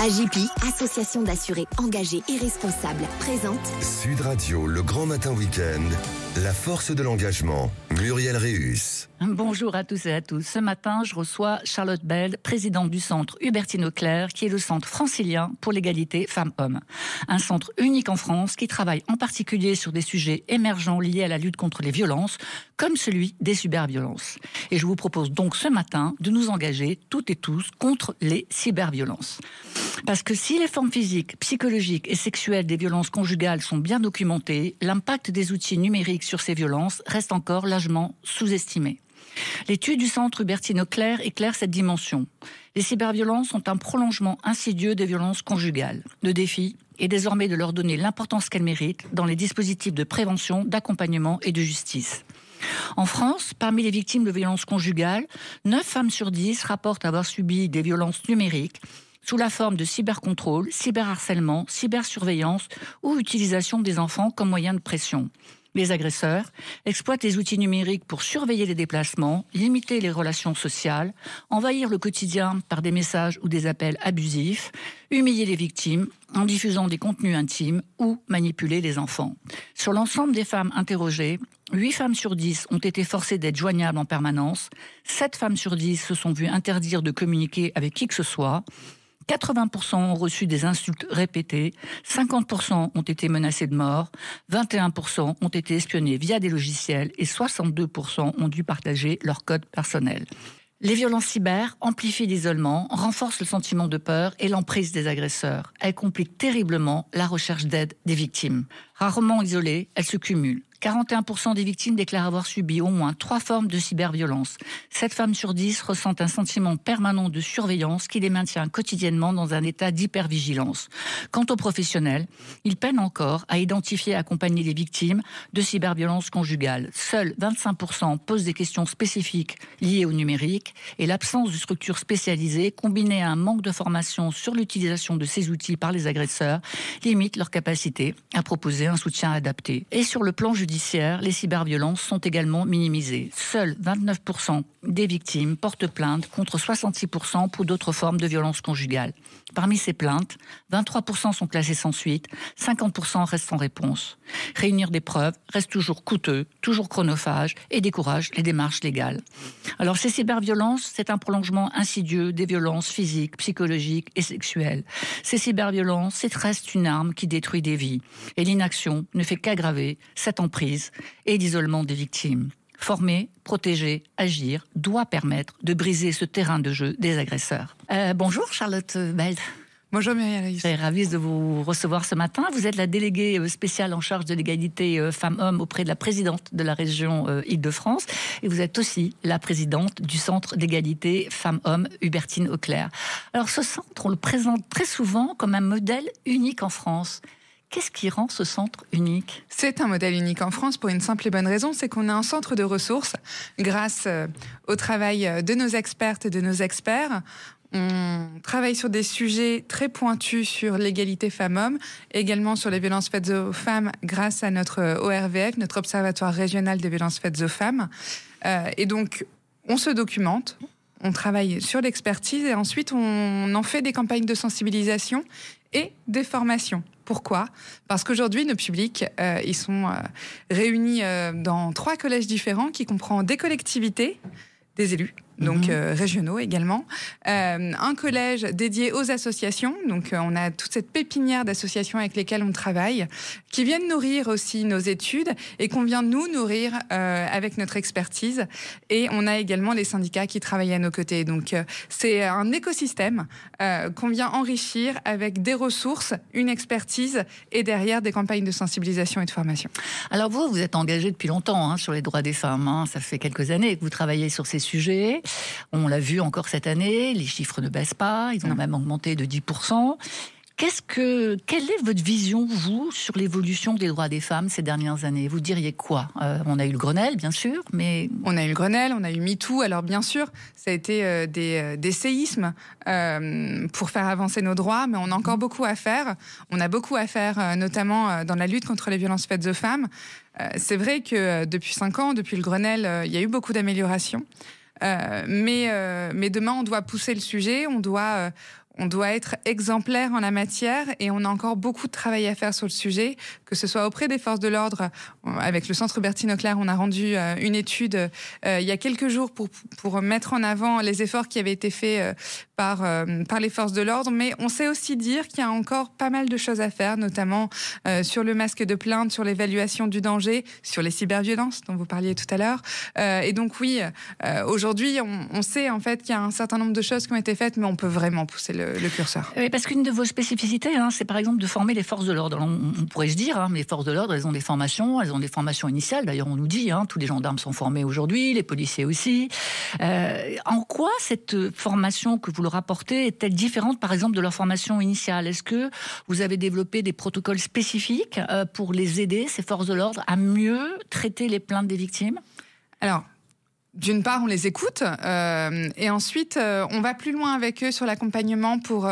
AJPI, association d'assurés engagés et responsables, présente Sud Radio, le grand matin week-end, la force de l'engagement, Muriel Réus. Bonjour à tous et à tous. Ce matin, je reçois Charlotte Beld, présidente du centre Hubertine Auclair, qui est le centre francilien pour l'égalité femmes-hommes. Un centre unique en France qui travaille en particulier sur des sujets émergents liés à la lutte contre les violences, comme celui des cyberviolences. Et je vous propose donc ce matin de nous engager toutes et tous contre les cyberviolences. Parce que si les formes physiques, psychologiques et sexuelles des violences conjugales sont bien documentées, l'impact des outils numériques sur ces violences reste encore largement sous-estimé. L'étude du centre Hubertine Auclair éclaire cette dimension. Les cyberviolences sont un prolongement insidieux des violences conjugales. Le défi est désormais de leur donner l'importance qu'elles méritent dans les dispositifs de prévention, d'accompagnement et de justice. En France, parmi les victimes de violences conjugales, 9 femmes sur 10 rapportent avoir subi des violences numériques sous la forme de cybercontrôle, cyberharcèlement, cybersurveillance ou utilisation des enfants comme moyen de pression. Les agresseurs exploitent les outils numériques pour surveiller les déplacements, limiter les relations sociales, envahir le quotidien par des messages ou des appels abusifs, humilier les victimes en diffusant des contenus intimes ou manipuler les enfants. Sur l'ensemble des femmes interrogées, 8 femmes sur 10 ont été forcées d'être joignables en permanence, 7 femmes sur 10 se sont vues interdire de communiquer avec qui que ce soit, 80% ont reçu des insultes répétées, 50% ont été menacés de mort, 21% ont été espionnés via des logiciels et 62% ont dû partager leur code personnel. Les violences cyber amplifient l'isolement, renforcent le sentiment de peur et l'emprise des agresseurs. Elles compliquent terriblement la recherche d'aide des victimes. Rarement isolées, elles se cumulent. 41% des victimes déclarent avoir subi au moins 3 formes de cyberviolence. 7 femmes sur 10 ressentent un sentiment permanent de surveillance qui les maintient quotidiennement dans un état d'hypervigilance. Quant aux professionnels, ils peinent encore à identifier et accompagner les victimes de cyberviolence conjugale. Seuls 25% posent des questions spécifiques liées au numérique et l'absence de structures spécialisées combinée à un manque de formation sur l'utilisation de ces outils par les agresseurs limite leur capacité à proposer un soutien adapté. Et sur le plan judiciaire, les cyberviolences sont également minimisées. Seuls 29% des victimes portent plainte contre 66% pour d'autres formes de violences conjugales. Parmi ces plaintes, 23% sont classées sans suite, 50% restent sans réponse. Réunir des preuves reste toujours coûteux, toujours chronophage et décourage les démarches légales. Alors ces cyberviolences, c'est un prolongement insidieux des violences physiques, psychologiques et sexuelles. Ces cyberviolences, c'est reste une arme qui détruit des vies. Et l'inaction ne fait qu'aggraver cette emprise et l'isolement des victimes. Former, protéger, agir doit permettre de briser ce terrain de jeu des agresseurs. Bonjour Charlotte Beld. Bonjour Muriel. Je suis ravie de vous recevoir ce matin. Vous êtes la déléguée spéciale en charge de l'égalité femmes-hommes auprès de la présidente de la région Île-de-France. Et vous êtes aussi la présidente du centre d'égalité femmes-hommes Hubertine Auclair. Alors ce centre, on le présente très souvent comme un modèle unique en France. Qu'est-ce qui rend ce centre unique ? C'est un modèle unique en France pour une simple et bonne raison, c'est qu'on a un centre de ressources grâce au travail de nos expertes et de nos experts. On travaille sur des sujets très pointus sur l'égalité femmes-hommes, également sur les violences faites aux femmes grâce à notre ORVF, notre Observatoire régional des violences faites aux femmes. Et donc, on se documente, on travaille sur l'expertise et ensuite on en fait des campagnes de sensibilisation et des formations. Pourquoi ? Parce qu'aujourd'hui, nos publics, ils sont réunis dans 3 collèges différents qui comprennent des collectivités, des élus, donc régionaux également, un collège dédié aux associations, donc on a toute cette pépinière d'associations avec lesquelles on travaille, qui viennent nourrir aussi nos études et qu'on vient nous nourrir avec notre expertise, et on a également les syndicats qui travaillent à nos côtés, donc c'est un écosystème qu'on vient enrichir avec des ressources, une expertise et derrière des campagnes de sensibilisation et de formation. Alors vous êtes engagé depuis longtemps sur les droits des femmes, ça fait quelques années que vous travaillez sur ces sujets. On l'a vu encore cette année, les chiffres ne baissent pas, ils ont même augmenté de 10%. Quelle est votre vision, vous, sur l'évolution des droits des femmes ces dernières années ? Vous diriez quoi ? On a eu le Grenelle, bien sûr, mais... On a eu le Grenelle, on a eu MeToo. Alors, bien sûr, ça a été des séismes pour faire avancer nos droits, mais on a encore beaucoup à faire. On a beaucoup à faire, notamment dans la lutte contre les violences faites aux femmes. C'est vrai que depuis 5 ans, depuis le Grenelle, il y a eu beaucoup d'améliorations. Mais demain, on doit pousser le sujet, on doit on doit être exemplaire en la matière et on a encore beaucoup de travail à faire sur le sujet, que ce soit auprès des forces de l'ordre. Avec le Centre Hubertine Auclert, on a rendu une étude il y a quelques jours pour mettre en avant les efforts qui avaient été faits par les forces de l'ordre. Mais on sait aussi dire qu'il y a encore pas mal de choses à faire, notamment sur le masque de plainte, sur l'évaluation du danger, sur les cyberviolences dont vous parliez tout à l'heure. Et donc oui, aujourd'hui, on sait en fait qu'il y a un certain nombre de choses qui ont été faites, mais on peut vraiment pousser le curseur. Oui, parce qu'une de vos spécificités, c'est par exemple de former les forces de l'ordre. On pourrait se dire, mais les forces de l'ordre, elles ont des formations initiales. D'ailleurs, on nous dit, tous les gendarmes sont formés aujourd'hui, les policiers aussi. En quoi cette formation que vous leur apportez est-elle différente, par exemple, de leur formation initiale? Est-ce que vous avez développé des protocoles spécifiques pour les aider, ces forces de l'ordre, à mieux traiter les plaintes des victimes? Alors, d'une part, on les écoute et ensuite, on va plus loin avec eux sur l'accompagnement pour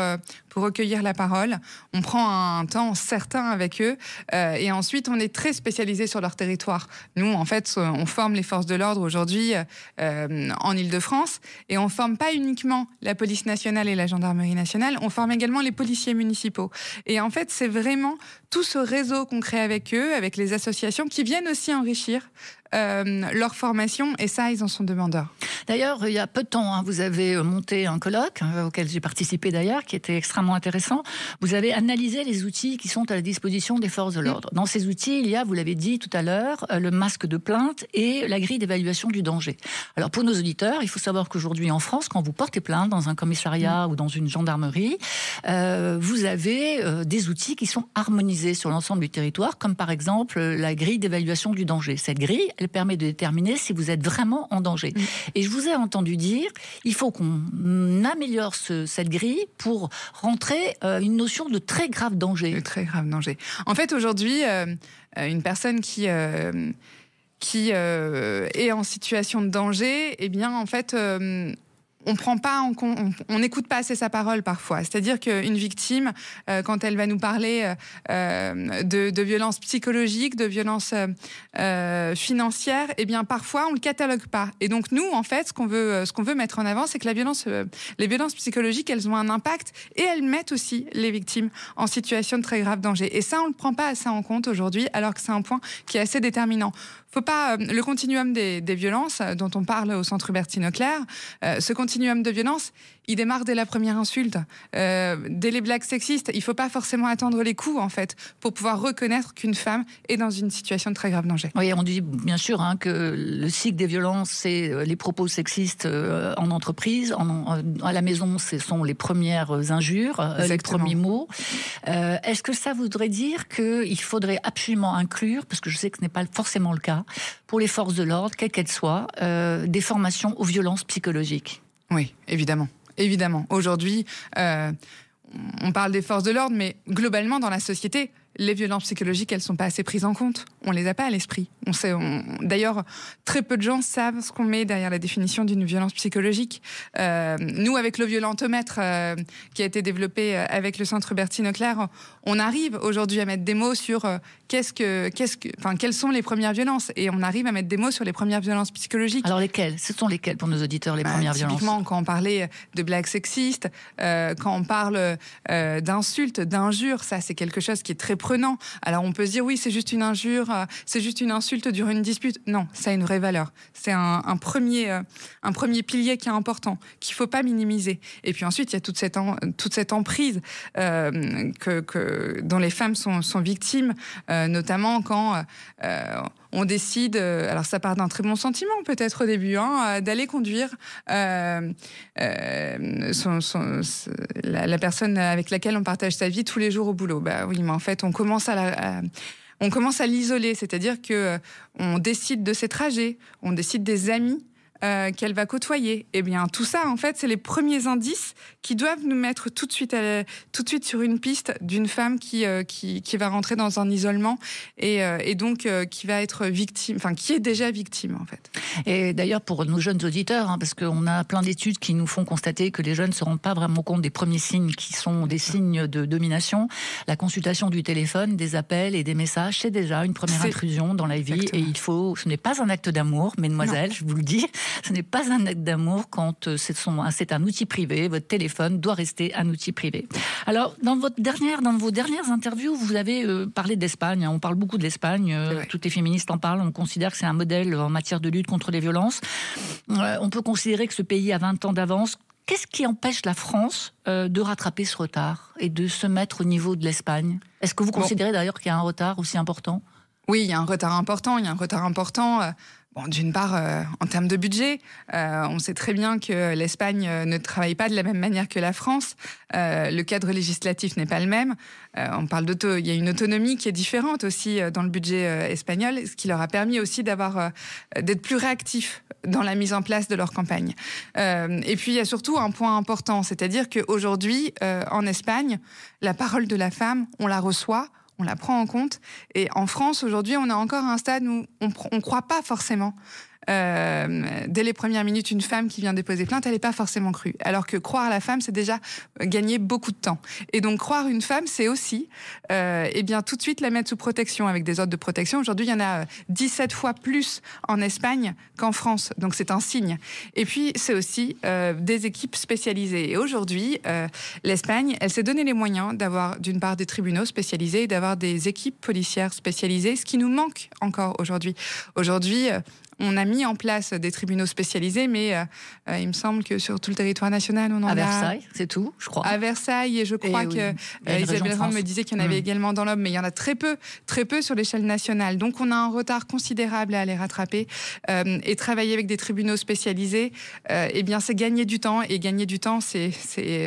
recueillir la parole. On prend un temps certain avec eux et ensuite, on est très spécialisé sur leur territoire. Nous, en fait, on forme les forces de l'ordre aujourd'hui en Île-de-France et on forme pas uniquement la police nationale et la gendarmerie nationale, on forme également les policiers municipaux. Et en fait, c'est vraiment tout ce réseau qu'on crée avec eux, avec les associations qui viennent aussi enrichir leur formation, et ça, ils en sont demandeurs. D'ailleurs, il y a peu de temps, vous avez monté un colloque, auquel j'ai participé d'ailleurs, qui était extrêmement intéressant. Vous avez analysé les outils qui sont à la disposition des forces de l'ordre. Dans ces outils, il y a, vous l'avez dit tout à l'heure, le masque de plainte et la grille d'évaluation du danger. Alors, pour nos auditeurs, il faut savoir qu'aujourd'hui, en France, quand vous portez plainte dans un commissariat ou dans une gendarmerie, vous avez des outils qui sont harmonisés sur l'ensemble du territoire, comme par exemple la grille d'évaluation du danger. Cette grille, elle permet de déterminer si vous êtes vraiment en danger. Et je vous ai entendu dire, il faut qu'on améliore cette grille pour rentrer une notion de très grave danger. De très grave danger. En fait, aujourd'hui, une personne qui est en situation de danger, eh bien, en fait, on prend pas en compte, on n'écoute pas assez sa parole parfois. C'est-à-dire qu'une victime, quand elle va nous parler de violences psychologiques, de violences financières, eh bien parfois on le catalogue pas. Et donc nous, en fait, ce qu'on veut mettre en avant, c'est que les violences psychologiques, elles ont un impact et elles mettent aussi les victimes en situation de très grave danger. Et ça, on le prend pas assez en compte aujourd'hui, alors que c'est un point qui est assez déterminant. Faut pas le continuum des violences dont on parle au Centre Hubertine Auclert. Ce continuum de violence, il démarre dès la première insulte, dès les blagues sexistes. Il faut pas forcément attendre les coups en fait pour pouvoir reconnaître qu'une femme est dans une situation de très grave danger. Oui, on dit bien sûr que le cycle des violences, c'est les propos sexistes en entreprise, à la maison, ce sont les premières injures, les premiers mots. Est-ce que ça voudrait dire qu'il faudrait absolument inclure, parce que je sais que ce n'est pas forcément le cas, pour les forces de l'ordre, quelles qu'elles soient, des formations aux violences psychologiques? Oui, évidemment. Évidemment. Aujourd'hui, on parle des forces de l'ordre, mais globalement, dans la société, les violences psychologiques, elles ne sont pas assez prises en compte. On ne les a pas à l'esprit. D'ailleurs, très peu de gens savent ce qu'on met derrière la définition d'une violence psychologique. Nous, avec le violentomètre qui a été développé avec le Centre Hubertine Auclert, on arrive aujourd'hui à mettre des mots sur quelles sont les premières violences. Et on arrive à mettre des mots sur les premières violences psychologiques. Alors lesquelles? Ce sont lesquelles pour nos auditeurs, les premières violences? Typiquement, quand on parlait de blagues sexistes, quand on parle d'insultes, d'injures, ça c'est quelque chose qui est très prenant. Alors on peut se dire oui, c'est juste une injure, c'est juste une insulte durant une dispute. Non, ça a une vraie valeur. C'est un premier pilier qui est important, qu'il faut pas minimiser. Et puis ensuite, il y a toute cette emprise dont les femmes sont victimes, notamment quand on décide, alors ça part d'un très bon sentiment peut-être au début, d'aller conduire la personne avec laquelle on partage sa vie tous les jours au boulot. Bah oui, mais en fait, on commence à l'isoler, c'est-à-dire que on décide de ses trajets, on décide des amis qu'elle va côtoyer. Eh bien, tout ça, en fait, c'est les premiers indices qui doivent nous mettre tout de suite sur une piste d'une femme qui va rentrer dans un isolement et donc qui va être victime, enfin, qui est déjà victime, en fait. Et d'ailleurs, pour nos jeunes auditeurs, parce qu'on a plein d'études qui nous font constater que les jeunes ne se rendent pas vraiment compte des premiers signes qui sont des signes de domination, la consultation du téléphone, des appels et des messages, c'est déjà une première intrusion dans la vie. Exactement. Et ce n'est pas un acte d'amour, mesdemoiselles, je vous le dis. Ce n'est pas un acte d'amour quand c'est un outil privé. Votre téléphone doit rester un outil privé. Alors, dans vos dernières interviews, vous avez parlé d'Espagne. On parle beaucoup de l'Espagne. Toutes les féministes en parlent. On considère que c'est un modèle en matière de lutte contre les violences. On peut considérer que ce pays a 20 ans d'avance. Qu'est-ce qui empêche la France de rattraper ce retard et de se mettre au niveau de l'Espagne ? Est-ce que vous considérez d'ailleurs qu'il y a un retard aussi important ? Oui, il y a un retard important. D'une part, en termes de budget, on sait très bien que l'Espagne ne travaille pas de la même manière que la France. Le cadre législatif n'est pas le même. Il y a une autonomie qui est différente aussi dans le budget espagnol, ce qui leur a permis aussi d'être plus réactifs dans la mise en place de leur campagne. Et puis, il y a surtout un point important, c'est-à-dire qu'aujourd'hui, en Espagne, la parole de la femme, on la reçoit, on la prend en compte. Et en France, aujourd'hui, on a encore un stade où on ne croit pas forcément. Dès les premières minutes, une femme qui vient déposer plainte, elle n'est pas forcément crue. Alors que croire la femme, c'est déjà gagner beaucoup de temps. Et donc, croire une femme, c'est aussi tout de suite la mettre sous protection avec des ordres de protection. Aujourd'hui, il y en a 17 fois plus en Espagne qu'en France. Donc, c'est un signe. Et puis, c'est aussi des équipes spécialisées. Et aujourd'hui, l'Espagne, elle s'est donné les moyens d'avoir, d'une part, des tribunaux spécialisés et d'avoir des équipes policières spécialisées, ce qui nous manque encore aujourd'hui. Aujourd'hui, on a mis en place des tribunaux spécialisés, mais il me semble que sur tout le territoire national, on en a... À Versailles, c'est tout, je crois. À Versailles, et je crois que Isabelle Rome me disait qu'il y en avait également dans l'Aube, mais il y en a très peu sur l'échelle nationale. Donc on a un retard considérable à aller rattraper. Et travailler avec des tribunaux spécialisés, c'est gagner du temps. Et gagner du temps, c'est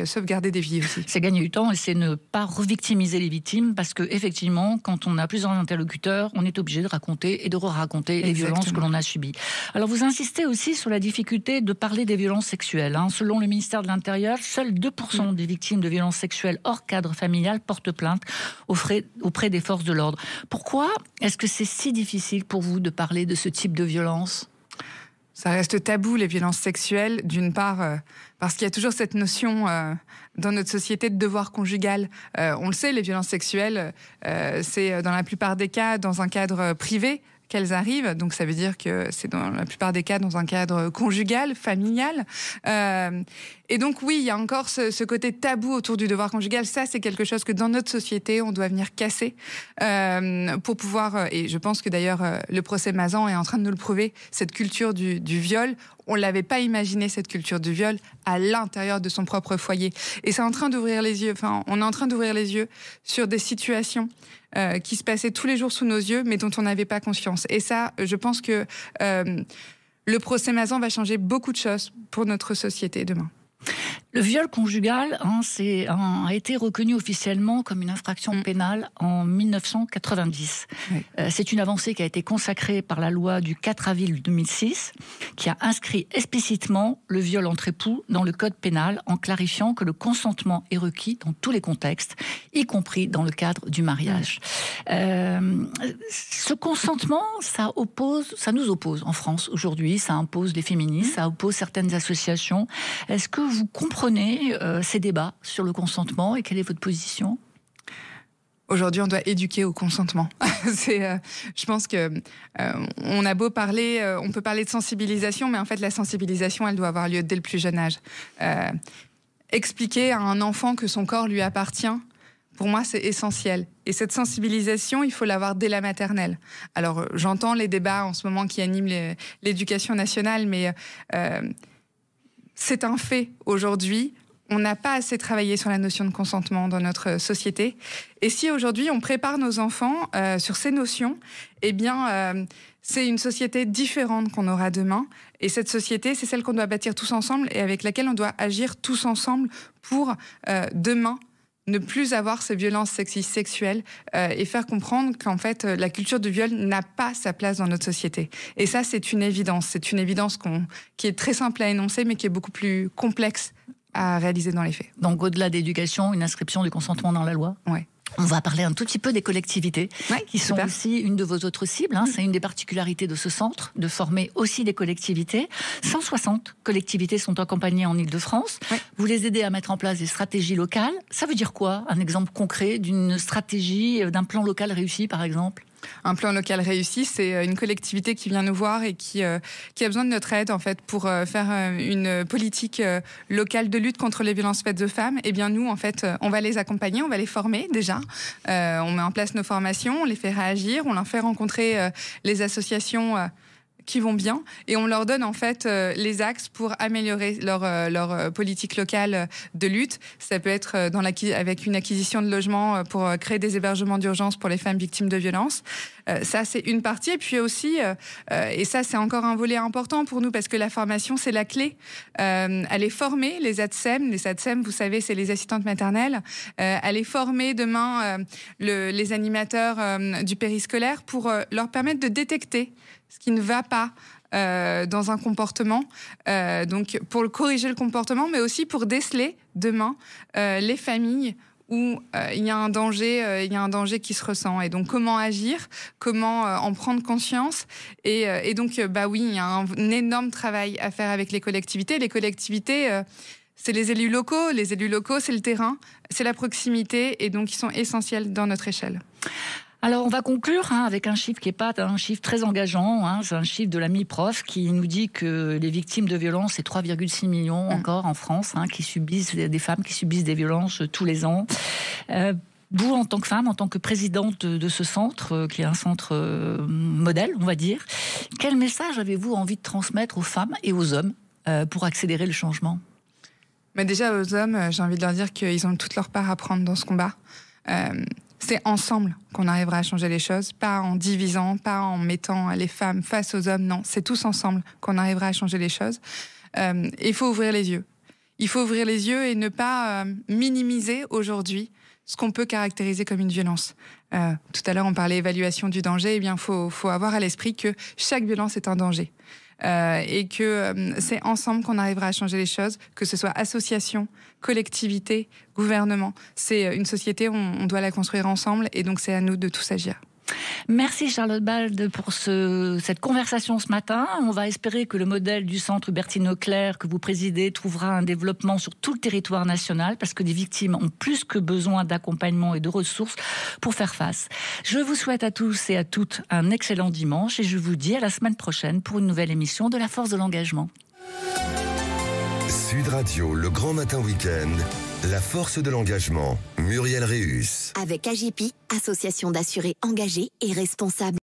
sauvegarder des vies aussi. C'est gagner du temps et c'est ne pas revictimiser les victimes, parce qu'effectivement, quand on a plusieurs interlocuteurs, on est obligé de raconter et de re-raconter les violences que l'on a subies. Alors vous insistez aussi sur la difficulté de parler des violences sexuelles. Selon le ministère de l'Intérieur, seuls 2% des victimes de violences sexuelles hors cadre familial portent plainte auprès des forces de l'ordre. Pourquoi est-ce que c'est si difficile pour vous de parler de ce type de violence ? Ça reste tabou, les violences sexuelles, d'une part, parce qu'il y a toujours cette notion dans notre société de devoir conjugal. On le sait, les violences sexuelles, c'est dans la plupart des cas dans un cadre privé qu'elles arrivent, donc ça veut dire que c'est dans la plupart des cas dans un cadre conjugal, familial. Et donc oui, il y a encore ce côté tabou autour du devoir conjugal. Ça, c'est quelque chose que dans notre société, on doit venir casser pour pouvoir, et je pense que d'ailleurs le procès Mazan est en train de nous le prouver, cette culture du viol, on ne l'avait pas imaginé, cette culture du viol, à l'intérieur de son propre foyer. Et c'est en train d'ouvrir les yeux, on est en train d'ouvrir les yeux sur des situations qui se passaient tous les jours sous nos yeux, mais dont on n'avait pas conscience. Et ça, je pense que le procès Mazan va changer beaucoup de choses pour notre société demain. Le viol conjugal a été reconnu officiellement comme une infraction pénale en 1990. Oui. C'est une avancée qui a été consacrée par la loi du 4 avril 2006, qui a inscrit explicitement le viol entre époux dans le code pénal, en clarifiant que le consentement est requis dans tous les contextes, y compris dans le cadre du mariage. Ce consentement, ça nous oppose en France aujourd'hui, ça impose les féministes, ça oppose certaines associations. Est-ce que vous comprenez ces débats sur le consentement et quelle est votre position ? Aujourd'hui, on doit éduquer au consentement. Je pense que on a beau parler, on peut parler de sensibilisation, mais en fait, la sensibilisation, elle doit avoir lieu dès le plus jeune âge. Expliquer à un enfant que son corps lui appartient, pour moi, c'est essentiel. Et cette sensibilisation, il faut l'avoir dès la maternelle. Alors, j'entends les débats en ce moment qui animent l'éducation nationale, mais c'est un fait aujourd'hui. On n'a pas assez travaillé sur la notion de consentement dans notre société. Et si aujourd'hui on prépare nos enfants sur ces notions, c'est une société différente qu'on aura demain. Et cette société, c'est celle qu'on doit bâtir tous ensemble et avec laquelle on doit agir tous ensemble pour demain ne plus avoir ces violences sexistes sexuelles et faire comprendre qu'en fait, la culture du viol n'a pas sa place dans notre société. Et ça, c'est une évidence. C'est une évidence qui est très simple à énoncer, mais qui est beaucoup plus complexe à réaliser dans les faits. Donc, au-delà d'éducation, une inscription du consentement dans la loi ? Oui. On va parler un tout petit peu des collectivités, qui sont aussi une de vos autres cibles. C'est une des particularités de ce centre, de former aussi des collectivités. 160 collectivités sont accompagnées en Île-de-France. Oui. Vous les aidez à mettre en place des stratégies locales. Ça veut dire quoi ? Un exemple concret d'une stratégie, d'un plan local réussi, par exemple ? Un plan local réussi, c'est une collectivité qui vient nous voir et qui a besoin de notre aide en fait pour faire une politique locale de lutte contre les violences faites aux femmes. Eh bien nous en fait, on va les accompagner, on va les former déjà. On met en place nos formations, on les fait réagir, on leur fait rencontrer les associations qui vont bien et on leur donne en fait les axes pour améliorer leur politique locale de lutte. Ça peut être avec une acquisition de logements pour créer des hébergements d'urgence pour les femmes victimes de violences. Ça, c'est une partie. Et puis aussi, et ça, c'est encore un volet important pour nous parce que la formation, c'est la clé. Aller former les ATSEM. Les ATSEM, vous savez, c'est les assistantes maternelles. Aller former demain les animateurs du périscolaire pour leur permettre de détecter ce qui ne va pas dans un comportement, donc pour corriger le comportement, mais aussi pour déceler demain les familles où il y a un danger qui se ressent. Et donc comment agir, comment en prendre conscience. Et donc oui, il y a un énorme travail à faire avec les collectivités. Les collectivités, c'est les élus locaux. Les élus locaux, c'est le terrain, c'est la proximité, et donc ils sont essentiels dans notre échelle. Alors, on va conclure avec un chiffre qui n'est pas un chiffre très engageant. C'est un chiffre de la MIPROF qui nous dit que les victimes de violences, c'est 3,6 millions encore en France, qui subissent des femmes qui subissent des violences tous les ans. Vous, en tant que femme, en tant que présidente de ce centre, qui est un centre modèle, on va dire, quel message avez-vous envie de transmettre aux femmes et aux hommes pour accélérer le changement ? Mais déjà, aux hommes, j'ai envie de leur dire qu'ils ont toute leur part à prendre dans ce combat. C'est ensemble qu'on arrivera à changer les choses, pas en divisant, pas en mettant les femmes face aux hommes. Non, c'est tous ensemble qu'on arrivera à changer les choses. Il faut ouvrir les yeux. Il faut ouvrir les yeux et ne pas minimiser aujourd'hui ce qu'on peut caractériser comme une violence. Tout à l'heure, on parlait évaluation du danger. Eh bien, faut avoir à l'esprit que chaque violence est un danger. Et que c'est ensemble qu'on arrivera à changer les choses, que ce soit association, collectivité, gouvernement. C'est une société, on doit la construire ensemble, et donc c'est à nous de tous agir. Merci Charlotte Bald pour cette conversation ce matin. On va espérer que le modèle du centre Hubertine Auclert que vous présidez trouvera un développement sur tout le territoire national parce que les victimes ont plus que besoin d'accompagnement et de ressources pour faire face. Je vous souhaite à tous et à toutes un excellent dimanche et je vous dis à la semaine prochaine pour une nouvelle émission de La Force de l'Engagement. Sud Radio, le grand matin week-end, La Force de l'Engagement, Muriel Réus. Avec AGIPI, association d'assurés engagés et responsables.